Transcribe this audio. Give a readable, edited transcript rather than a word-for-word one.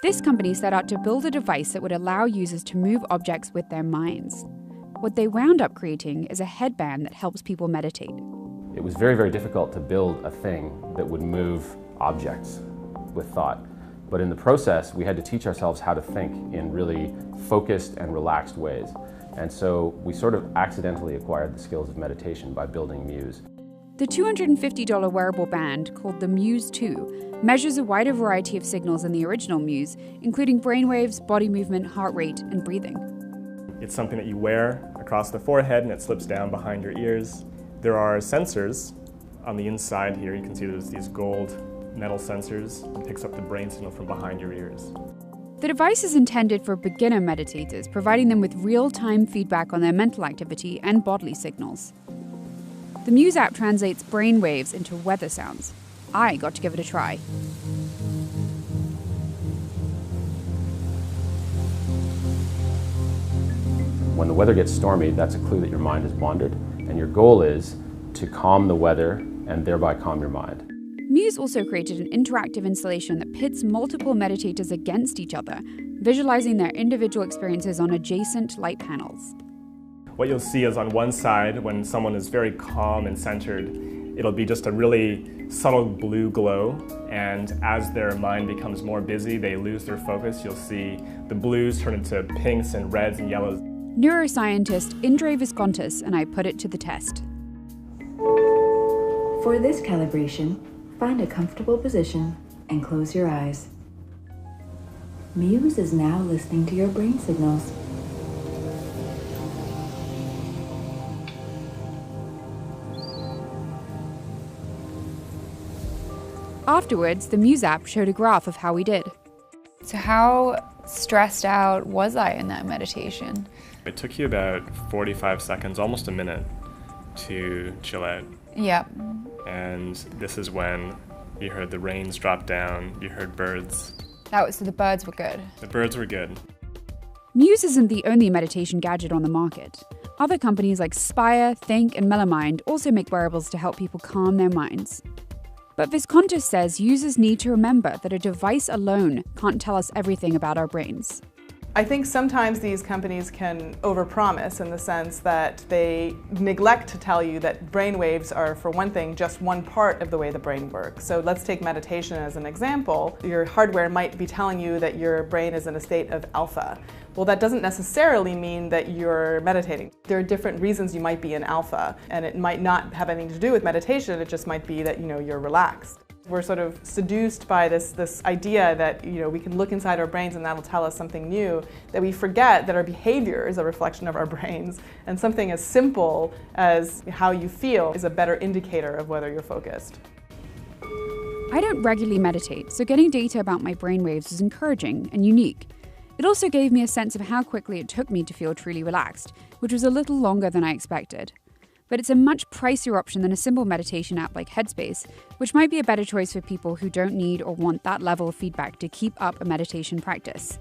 This company set out to build a device that would allow users to move objects with their minds. What they wound up creating is a headband that helps people meditate. It was very, very difficult to build a thing that would move objects with thought. But in the process, we had to teach ourselves how to think in really focused and relaxed ways. And so we sort of accidentally acquired the skills of meditation by building Muse. The $250 wearable band, called the Muse 2, measures a wider variety of signals than the original Muse, including brainwaves, body movement, heart rate, and breathing. It's something that you wear across the forehead and it slips down behind your ears. There are sensors on the inside here. You can see there's these gold metal sensors. It picks up the brain signal from behind your ears. The device is intended for beginner meditators, providing them with real-time feedback on their mental activity and bodily signals. The Muse app translates brain waves into weather sounds. I got to give it a try. When the weather gets stormy, that's a clue that your mind has wandered, and your goal is to calm the weather and thereby calm your mind. Muse also created an interactive installation that pits multiple meditators against each other, visualizing their individual experiences on adjacent light panels. What you'll see is on one side, when someone is very calm and centered, it'll be just a really subtle blue glow, and as their mind becomes more busy, they lose their focus. You'll see the blues turn into pinks and reds and yellows. Neuroscientist Indre Viscontis and I put it to the test. For this calibration, find a comfortable position and close your eyes. Muse is now listening to your brain signals. Afterwards, the Muse app showed a graph of how we did. So how stressed out was I in that meditation? It took you about 45 seconds, almost a minute, to chill out. Yep. And this is when you heard the rains drop down, you heard birds. So the birds were good. The birds were good. Muse isn't the only meditation gadget on the market. Other companies like Spire, Think, and Mellowmind also make wearables to help people calm their minds. But Viscontis says users need to remember that a device alone can't tell us everything about our brains. I think sometimes these companies can overpromise in the sense that they neglect to tell you that brain waves are, for one thing, just one part of the way the brain works. So let's take meditation as an example. Your hardware might be telling you that your brain is in a state of alpha. Well, that doesn't necessarily mean that you're meditating. There are different reasons you might be in alpha, and it might not have anything to do with meditation. It just might be that, you're relaxed. We're sort of seduced by this idea that we can look inside our brains and that'll tell us something new, that we forget that our behavior is a reflection of our brains, and something as simple as how you feel is a better indicator of whether you're focused. I don't regularly meditate, so getting data about my brainwaves was encouraging and unique. It also gave me a sense of how quickly it took me to feel truly relaxed, which was a little longer than I expected. But it's a much pricier option than a simple meditation app like Headspace, which might be a better choice for people who don't need or want that level of feedback to keep up a meditation practice.